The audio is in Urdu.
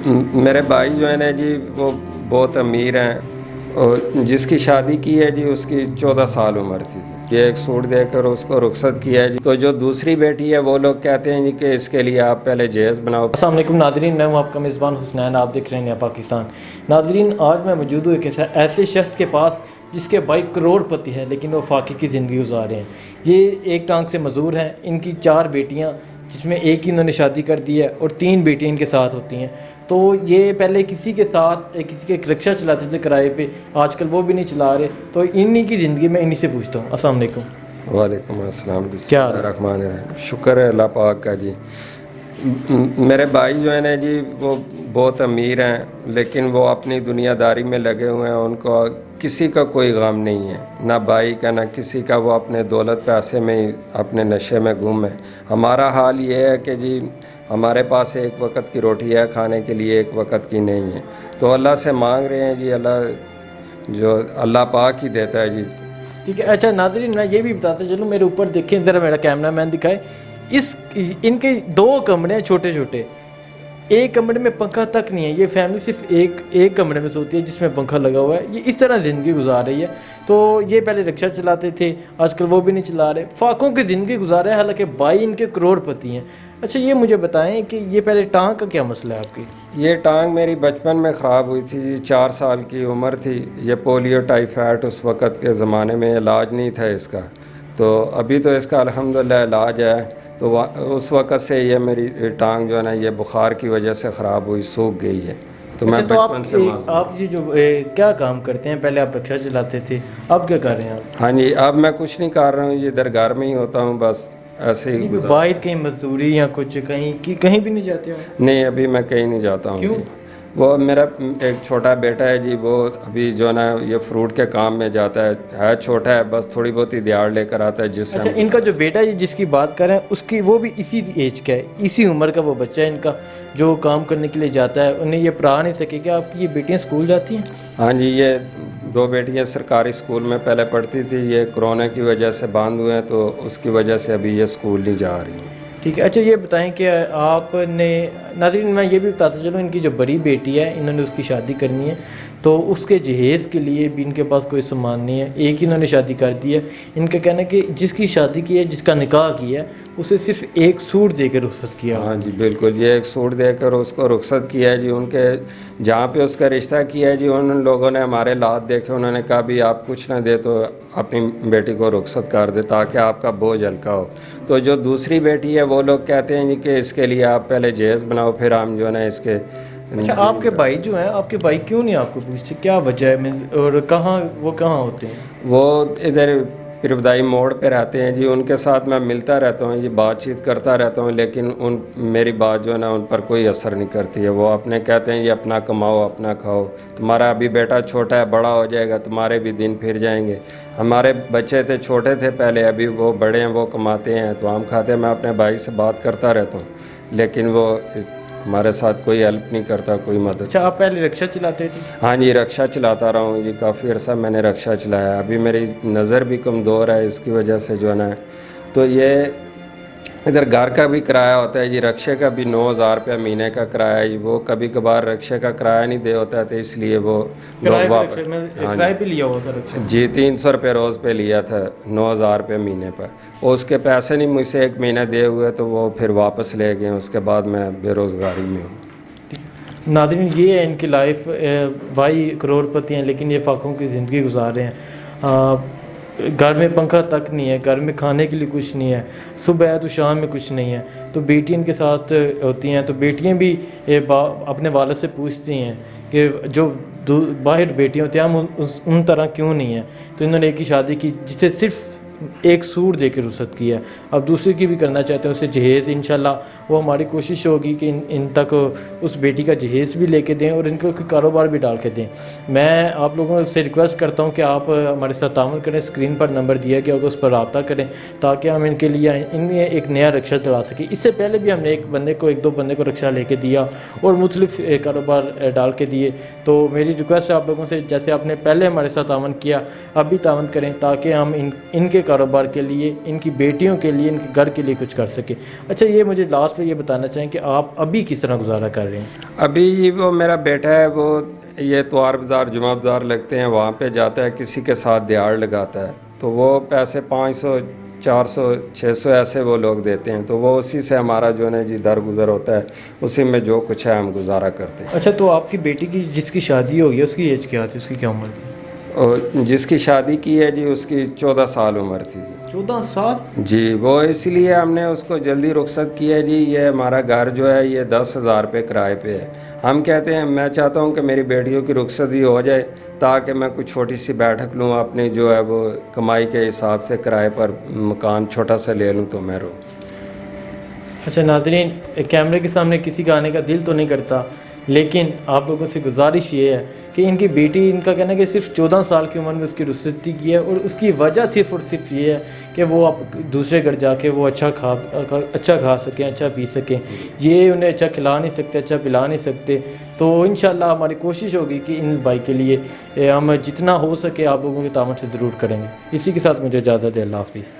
میرے بھائی جو ہیں نا جی وہ بہت امیر ہیں، اور جس کی شادی کی ہے جی اس کی 14 سال عمر تھی جی۔ ایک سوٹ دے کر اس کو رخصت کیا ہے جی۔ تو جو دوسری بیٹی ہے وہ لوگ کہتے ہیں جی کہ اس کے لیے آپ پہلے جہیز بناؤ۔ السلام علیکم ناظرین، میں ہوں آپ کا میزبان حسنین، آپ دیکھ رہے ہیں نیا پاکستان۔ ناظرین، آج میں موجود ہوں ایک ایسے شخص کے پاس جس کے بھائی کروڑ پتی ہے لیکن وہ فاقے کی زندگی گزار رہے ہیں۔ یہ ایک ٹانگ سے مزدور ہیں، ان کی 4 بیٹیاں جس میں ایک ہی انہوں نے شادی کر دی ہے اور 3 بیٹیاں ان کے ساتھ ہوتی ہیں۔ تو یہ پہلے کسی کے ساتھ کسی کے رکشہ چلاتے تھے کرائے پہ، آج کل وہ بھی نہیں چلا رہے۔ تو انہی کی زندگی میں انہی سے پوچھتا ہوں۔ السلام علیکم۔ وعلیکم السلام، کیا بسم اللہ الرحمن الرحیم۔ شکر ہے اللہ پاک کا جی۔ میرے بھائی جو ہیں نا جی وہ بہت امیر ہیں لیکن وہ اپنی دنیا داری میں لگے ہوئے ہیں، ان کو کسی کا کوئی غم نہیں ہے، نہ بھائی کا نہ کسی کا۔ وہ اپنے دولت پیسے میں ہی اپنے نشے میں گم ہے۔ ہمارا حال یہ ہے کہ جی ہمارے پاس ایک وقت کی روٹی ہے کھانے کے لیے، ایک وقت کی نہیں ہے، تو اللہ سے مانگ رہے ہیں جی، اللہ پاک ہی دیتا ہے جی۔ ٹھیک ہے، اچھا ناظرین، میں یہ بھی بتاتا چلوں، میرے اوپر دیکھیں ذرا، میرا کیمرہ مین دکھائے۔ ان کے 2 کمرے ہیں چھوٹے چھوٹے، ایک کمرے میں پنکھا تک نہیں ہے۔ یہ فیملی صرف ایک کمرے میں سوتی ہے جس میں پنکھا لگا ہوا ہے۔ یہ اس طرح زندگی گزار رہی ہے۔ تو یہ پہلے رکشہ چلاتے تھے، آج کل وہ بھی نہیں چلا رہے، فاقوں کی زندگی گزار رہے ہیں، حالانکہ بھائی ان کے کروڑ پتی ہیں۔ اچھا یہ مجھے بتائیں کہ یہ پہلے ٹانگ کا کیا مسئلہ ہے آپ کی؟ یہ ٹانگ میری بچپن میں خراب ہوئی تھی جی، 4 سال کی عمر تھی۔ یہ پولیو ٹائیفائڈ اس وقت کے زمانے میں علاج نہیں تھا اس کا، تو ابھی تو اس کا الحمدللہ علاج ہے۔ تو اس وقت سے یہ میری ٹانگ جو ہے نا یہ بخار کی وجہ سے خراب ہوئی، سوکھ گئی ہے۔ تو میں بچپن سے آپ جی جو کیا کام کرتے ہیں؟ پہلے آپ رکشہ چلاتے تھے، اب کیا کر رہے ہیں آپ؟ ہاں جی، اب میں کچھ نہیں کر رہا ہوں جی، ادھر گھر میں ہی ہوتا ہوں، بس ایسے ہی گزارتا ہوں۔ باہر کہیں مزدوری یا کچھ کہیں بھی نہیں جاتے ہو؟ نہیں، ابھی میں کہیں نہیں جاتا ہوں۔ کیوں؟ وہ میرا ایک چھوٹا بیٹا ہے جی، وہ ابھی جو ہے نا یہ فروٹ کے کام میں جاتا ہے چھوٹا ہے، بس تھوڑی بہت ہی دیہڑ لے کر آتا ہے جس سے۔ اچھا، ان کا جو بیٹا ہے جس کی بات کر رہے ہیں، اس کی وہ بھی اسی ایج کا ہے، اسی عمر کا وہ بچہ ہے ان کا، جو کام کرنے کے لیے جاتا ہے۔ انہیں یہ پڑھا نہیں سکے کہ آپ کی یہ بیٹیاں اسکول جاتی ہیں؟ ہاں جی، یہ 2 بیٹیاں سرکاری اسکول میں پہلے پڑھتی تھی، یہ کرونا کی وجہ سے بند ہوئے ہیں، تو اس کی وجہ سے ابھی یہ اسکول نہیں جا رہی ہیں۔ ٹھیک ہے، اچھا یہ بتائیں کہ آپ نے، ناظرین میں یہ بھی بتاتا چلوں، ان کی جو بڑی بیٹی ہے انہوں نے اس کی شادی کرنی ہے، تو اس کے جہیز کے لیے بھی ان کے پاس کوئی سامان نہیں ہے، ایک ہی انہوں نے شادی کر دی ہے۔ ان کا کہنا ہے کہ جس کی شادی کی ہے، جس کا نکاح کیا ہے، اسے صرف ایک سوٹ دے کے رخصت کیا۔ ہاں جی بالکل، یہ ایک سوٹ دے کر اس کو رخصت کیا ہے جی۔ ان کے جہاں پہ اس کا رشتہ کیا ہے جی، ان لوگوں نے ہمارے لات دیکھے، انہوں نے کہا بھی آپ کچھ نہ دے تو اپنی بیٹی کو رخصت کر دے تاکہ آپ کا بوجھ ہلکا ہو۔ تو جو دوسری بیٹی ہے وہ لوگ کہتے ہیں جی کہ اس کے لیے آپ پہلے جہیز بناؤ، پھر ہم جو ہے نا اس کے۔ اچھا آپ کے بھائی جو ہیں، آپ کے بھائی کیوں نہیں آپ کو پوچھتے، کیا وجہ ہے، اور وہ کہاں ہوتے ہیں؟ وہ ادھر پرودائی موڑ پہ رہتے ہیں جی، ان کے ساتھ میں ملتا رہتا ہوں جی، بات چیت کرتا رہتا ہوں، لیکن میری بات جو ہے نا ان پر کوئی اثر نہیں کرتی ہے۔ وہ اپنے کہتے ہیں یہ اپنا کماؤ اپنا کھاؤ، تمہارا ابھی بیٹا چھوٹا ہے، بڑا ہو جائے گا تمہارے بھی دن پھر جائیں گے۔ ہمارے بچے تھے چھوٹے تھے پہلے، ابھی وہ بڑے ہیں، وہ کماتے ہیں تو ہم کھاتے ہیں۔ میں اپنے بھائی سے بات کرتا رہتا ہوں لیکن وہ ہمارے ساتھ کوئی ہیلپ نہیں کرتا، کوئی مدد۔ اچھا آپ پہلے رکشہ چلاتے تھے؟ ہاں جی، رکشہ چلاتا رہا ہوں جی، کافی عرصہ میں نے رکشہ چلایا۔ ابھی میری نظر بھی کمزور ہے، اس کی وجہ سے جو ہے نا، تو یہ ادھر گھر کا بھی کرایہ ہوتا ہے جی، رکشے کا بھی 9000 روپیہ مہینے کا کرایہ ہے جی۔ وہ کبھی کبھار رکشے کا کرایہ نہیں دے ہوتا ہے، اس لیے وہ لوگ واپس۔ کرایہ پہ لیا ہوا تھا رکشہ جی، 300 روپے روز پہ لیا تھا، 9000 روپے مہینے پر۔ اس کے پیسے نہیں مجھ سے 1 مہینہ دے ہوئے تو وہ پھر واپس لے گئے، اس کے بعد میں بے روزگاری میں ہوں۔ ناظرین یہ ہے ان کی لائف، بھائی کروڑ پتی ہیں لیکن یہ فاقوں کی زندگی گزار رہے ہیں۔ گھر میں پنکھا تک نہیں ہے، گھر میں کھانے کے لیے کچھ نہیں ہے، صبح ہے تو شام میں کچھ نہیں ہے۔ تو بیٹی ان کے ساتھ ہوتی ہیں، تو بیٹیاں بھی اپنے والد سے پوچھتی ہیں کہ جو باہر بیٹیاں ہوتی ہیں ہم ان طرح کیوں نہیں ہیں۔ تو انہوں نے ایک ہی شادی کی جسے صرف ایک سوٹ دے کے رخصت کیا ہے۔ اب دوسرے کی بھی کرنا چاہتے ہیں، اسے جہیز انشاءاللہ وہ ہماری کوشش ہوگی کہ ان تک اس بیٹی کا جہیز بھی لے کے دیں اور ان کو کاروبار بھی ڈال کے دیں۔ میں آپ لوگوں سے ریکویسٹ کرتا ہوں کہ آپ ہمارے ساتھ تعاون کریں، اسکرین پر نمبر دیا گیا ہوگا، اس پر رابطہ کریں تاکہ ہم ان کے لیے ایک نیا رکشہ چلا سکیں۔ اس سے پہلے بھی ہم نے ایک دو بندے کو رکشہ لے کے دیا اور مختلف کاروبار ڈال کے دیے۔ تو میری ریکویسٹ ہے آپ لوگوں سے، جیسے آپ نے پہلے ہمارے ساتھ تعاون کیا اب بھی تعاون کریں تاکہ ہم ان کے کاروبار کے لیے، ان کی بیٹیوں کے لیے، ان کے گھر کے لیے کچھ کر سکے. اچھا یہ مجھے لاسٹ پہ یہ بتانا چاہیں کہ آپ ابھی کس طرح گزارا کر رہے ہیں؟ ابھی وہ میرا بیٹا ہے، وہ یہ اتوار بازار جمعہ بازار لگتے ہیں وہاں پہ جاتا ہے، کسی کے ساتھ دیہڑ لگاتا ہے، تو وہ پیسے 500 400 600 ایسے وہ لوگ دیتے ہیں، تو وہ اسی سے ہمارا جو ہے نا جی درگزر ہوتا ہے، اسی میں جو کچھ ہے ہم گزارا کرتے ہیں. اچھا تو آپ کی بیٹی کی جس کی شادی ہوگی اس کی ایج کیا تھی، اس کی کیا عمر تھی؟ اور جس کی شادی کی ہے جی اس کی 14 سال عمر تھی جی. 14 سال؟ جی وہ اس لیے ہم نے اس کو جلدی رخصت کیا ہے جی. یہ ہمارا گھر جو ہے یہ 10,000 روپے کرائے پہ ہے. ہم کہتے ہیں، میں چاہتا ہوں کہ میری بیٹیوں کی رخصتی ہو جائے تاکہ میں کچھ چھوٹی سی بیٹھک لوں، اپنی جو ہے وہ کمائی کے حساب سے کرائے پر مکان چھوٹا سا لے لوں تو میں رہوں. اچھا ناظرین، کیمرے کے سامنے کسی کا آنے کا دل تو نہیں کرتا، لیکن آپ لوگوں سے گزارش یہ ہے کہ ان کی بیٹی، ان کا کہنا ہے کہ صرف 14 سال کی عمر میں اس کی رخصتی کی ہے، اور اس کی وجہ صرف اور صرف یہ ہے کہ وہ اب دوسرے گھر جا کے وہ اچھا کھا سکیں، اچھا پی سکیں. یہ انہیں اچھا کھلا نہیں سکتے، اچھا پلا نہیں سکتے. تو انشاءاللہ ہماری کوشش ہوگی کہ ان بھائی کے لیے ہم جتنا ہو سکے آپ لوگوں کے تعاون سے ضرور کریں گے. اسی کے ساتھ مجھے اجازت ہے. اللہ حافظ.